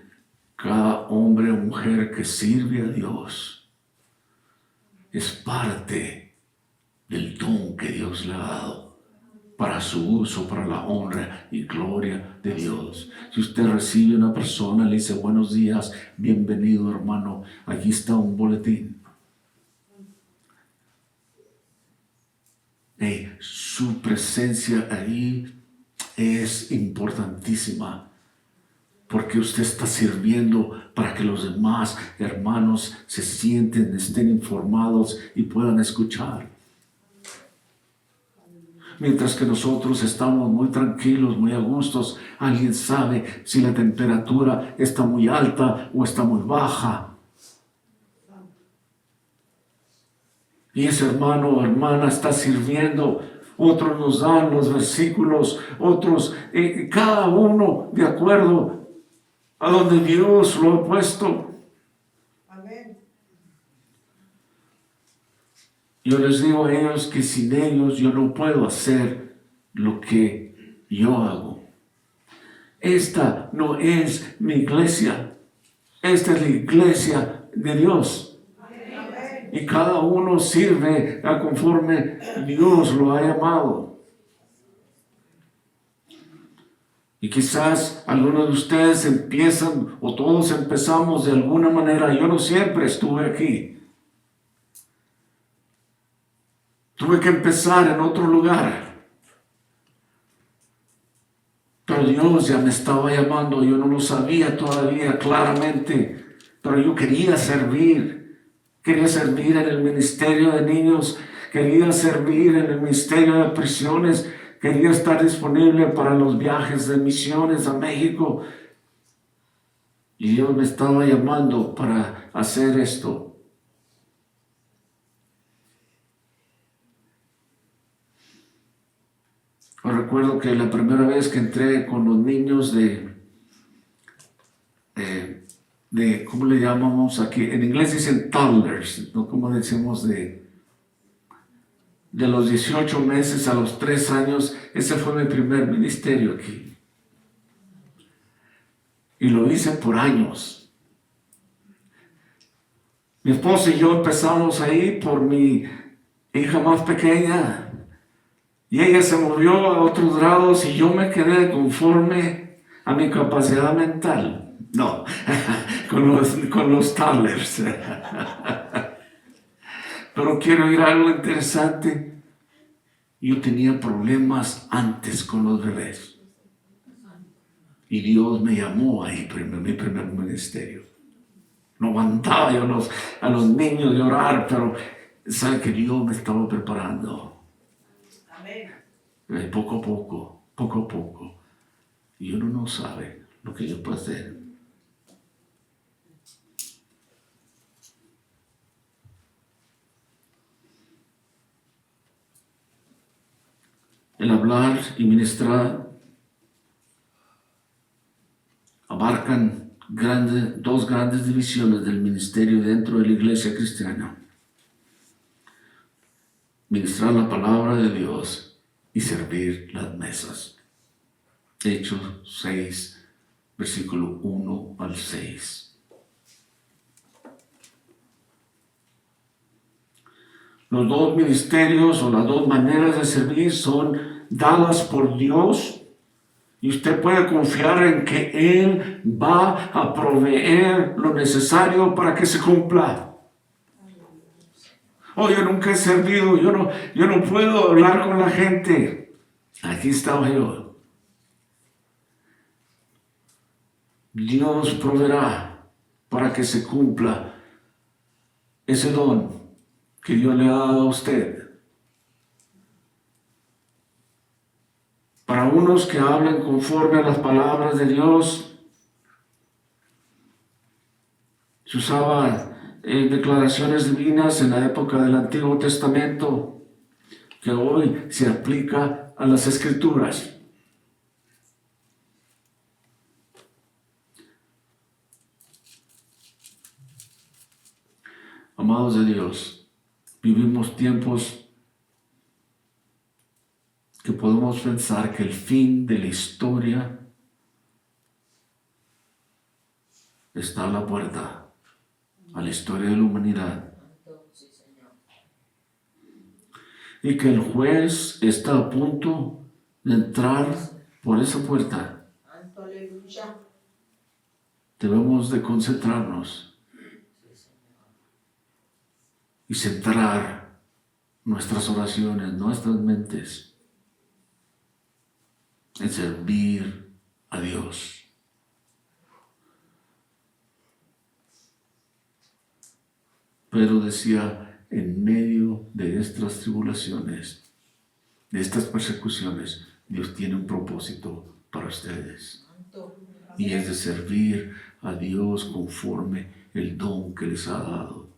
cada hombre o mujer que sirve a Dios es parte del don que Dios le ha dado para su uso, para la honra y gloria de Dios. Si usted recibe una persona, le dice buenos días, bienvenido hermano, aquí está un boletín. Su presencia ahí es importantísima, porque usted está sirviendo para que los demás hermanos se sienten, estén informados y puedan escuchar. mientras que nosotros estamos muy tranquilos, muy a gustos. Alguien sabe si la temperatura está muy alta o está muy baja. Y ese hermano o hermana está sirviendo. Otros nos dan los versículos, otros, cada uno de acuerdo a donde Dios lo ha puesto. Amén. Yo les digo a ellos que sin ellos yo no puedo hacer lo que yo hago. Esta no es mi iglesia. Esta es la iglesia de Dios. Y cada uno sirve a conforme Dios lo ha llamado. Y quizás algunos de ustedes empiezan, o todos empezamos de alguna manera. Yo no siempre estuve aquí. Tuve que empezar en otro lugar. Pero Dios ya me estaba llamando. Yo no lo sabía todavía claramente. Pero yo quería servir. Quería servir en el ministerio de niños. Quería servir en el ministerio de prisiones. Quería estar disponible para los viajes de misiones a México. Y Dios me estaba llamando para hacer esto. Yo recuerdo que la primera vez que entré con los niños de ¿cómo le llamamos aquí? En inglés dicen toddlers, ¿no? ¿Cómo decimos de los 18 meses a los 3 años? Ese fue mi primer ministerio aquí. Y lo hice por años. Mi esposa y yo empezamos ahí por mi hija más pequeña. Y ella se movió a otros grados y yo me quedé conforme a mi capacidad mental. No, con los toddlers. Pero quiero ir a algo interesante. Yo tenía problemas antes con los bebés. Y Dios me llamó ahí, mi primer ministerio. No aguantaba yo a los niños de orar, pero sabe que Dios me estaba preparando. Amén. Poco a poco. Y uno no sabe lo que yo puedo hacer. El hablar y ministrar abarcan dos grandes divisiones del ministerio dentro de la iglesia cristiana. Ministrar la palabra de Dios y servir las mesas. Hechos 6, versículo 1 al 6. Los dos ministerios o las dos maneras de servir son dadas por Dios y usted puede confiar en que Él va a proveer lo necesario para que se cumpla. Oh, yo nunca he servido, yo no puedo hablar con la gente. Aquí estaba yo. Dios proveerá para que se cumpla ese don que Dios le ha dado a usted. Para unos que hablan conforme a las palabras de Dios, se usaba declaraciones divinas en la época del Antiguo Testamento, que hoy se aplica a las Escrituras. Amados de Dios, vivimos tiempos que podemos pensar que el fin de la historia está a la puerta, a la historia de la humanidad. Y que el juez está a punto de entrar por esa puerta. Aleluya. Debemos de concentrarnos y centrar nuestras oraciones, nuestras mentes en servir a Dios. Pero decía, en medio de estas tribulaciones, de estas persecuciones, Dios tiene un propósito para ustedes. Santo. Y es de servir a Dios conforme el don que les ha dado.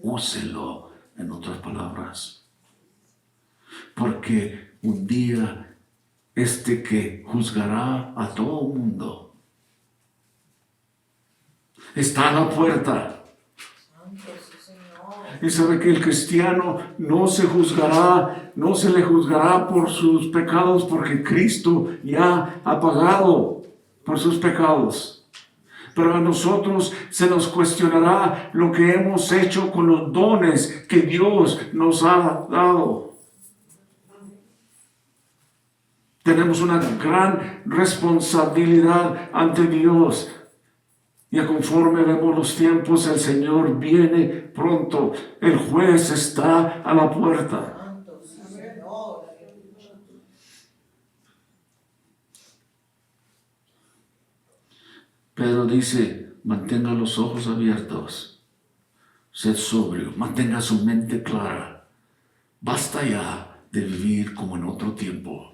Úselo, en otras palabras. Porque un día que juzgará a todo el mundo está a la puerta. Santo, sí, Señor. Y sabe que el cristiano no se le juzgará por sus pecados, porque Cristo ya ha pagado por sus pecados. Pero a nosotros se nos cuestionará lo que hemos hecho con los dones que Dios nos ha dado. Tenemos una gran responsabilidad ante Dios. Y conforme vemos los tiempos, el Señor viene pronto. El juez está a la puerta. Santo, sí, Señor. Pedro dice, mantenga los ojos abiertos, sed sobrio, mantenga su mente clara. Basta ya de vivir como en otro tiempo.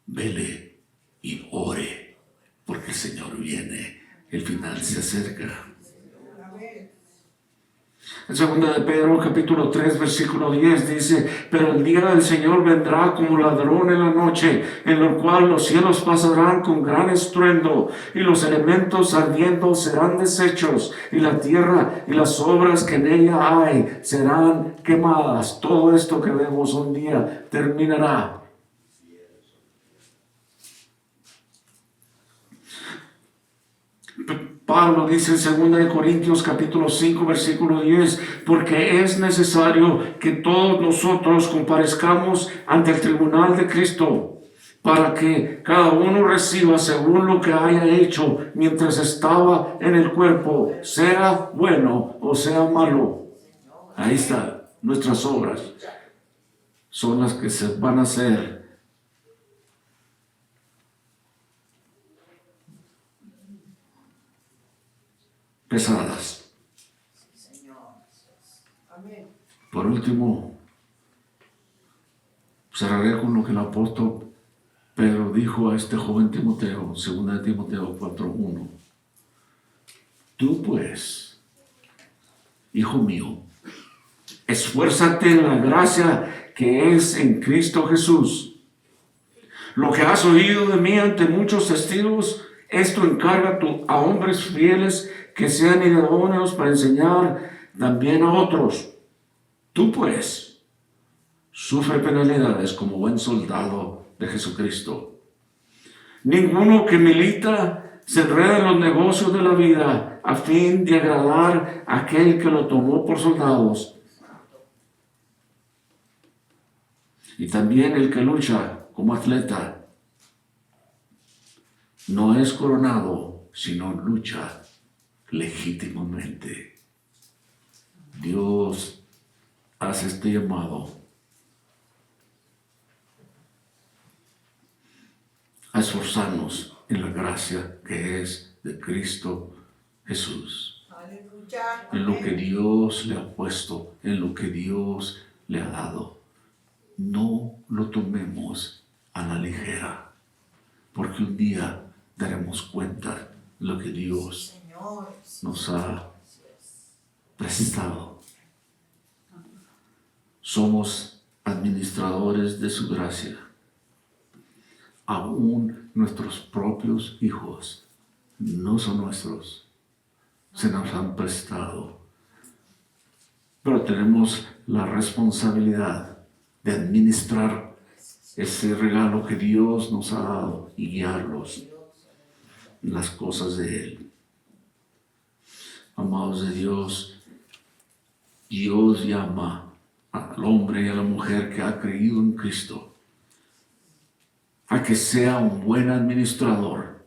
Vele y ore, porque el Señor viene, el final se acerca. Amén. En 2 de Pedro capítulo 3 versículo 10 dice, pero el día del Señor vendrá como ladrón en la noche, en lo cual los cielos pasarán con gran estruendo, y los elementos ardiendo serán deshechos, y la tierra y las obras que en ella hay serán quemadas. Todo esto que vemos un día terminará. Pablo dice en 2 de Corintios capítulo 5 versículo 10, porque es necesario que todos nosotros comparezcamos ante el tribunal de Cristo, para que cada uno reciba según lo que haya hecho mientras estaba en el cuerpo, sea bueno o sea malo. Ahí está, nuestras obras son las que se van a hacer. Pesadas. Señor. Amén. Por último, cerraré con lo que el apóstol Pedro dijo a este joven Timoteo, 2 de Timoteo 4:1. Tú pues, hijo mío, esfuérzate en la gracia que es en Cristo Jesús. Lo que has oído de mí ante muchos testigos, esto encarga a hombres fieles que sean idóneos para enseñar también a otros. Tú pues, sufre penalidades como buen soldado de Jesucristo. Ninguno que milita se enreda en los negocios de la vida a fin de agradar a aquel que lo tomó por soldados. Y también el que lucha como atleta no es coronado, sino lucha legítimamente. Dios hace este llamado a esforzarnos en la gracia que es de Cristo Jesús, Aleluya. en lo que Dios le ha puesto, en lo que Dios le ha dado. No lo tomemos a la ligera, porque un día daremos cuenta de lo que Dios Señor. nos ha prestado. Somos administradores de su gracia. Aún nuestros propios hijos no son nuestros, se nos han prestado. Pero tenemos la responsabilidad de administrar ese regalo que Dios nos ha dado y guiarlos en las cosas de Él. Amados de Dios, Dios llama al hombre y a la mujer que ha creído en Cristo a que sea un buen administrador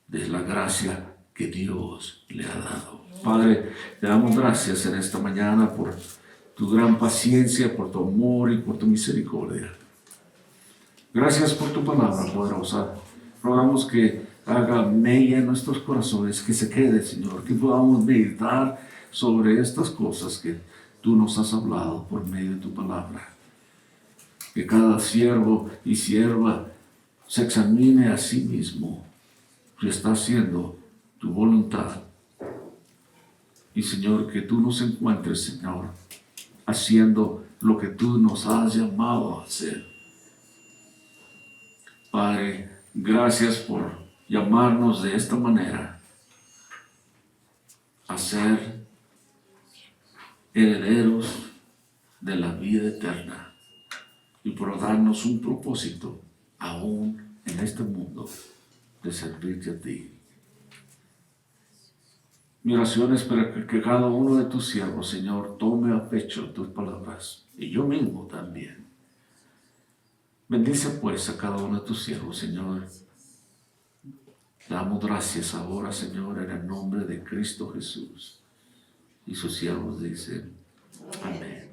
de la gracia que Dios le ha dado. Padre, te damos gracias en esta mañana por tu gran paciencia, por tu amor y por tu misericordia. Gracias por tu palabra poderosa. Rogamos que haga mella en nuestros corazones, que se quede, Señor, que podamos meditar sobre estas cosas que tú nos has hablado por medio de tu palabra. Que cada siervo y sierva se examine a sí mismo si está haciendo tu voluntad. Y Señor, que tú nos encuentres, Señor, haciendo lo que tú nos has llamado a hacer. Padre, gracias por llamarnos de esta manera a ser herederos de la vida eterna y por darnos un propósito aún en este mundo de servirte a ti. Mi oración es para que cada uno de tus siervos, Señor, tome a pecho tus palabras, y yo mismo también. Bendice pues a cada uno de tus siervos, Señor. Damos gracias ahora, Señor, en el nombre de Cristo Jesús. Y sus siervos dicen, amén.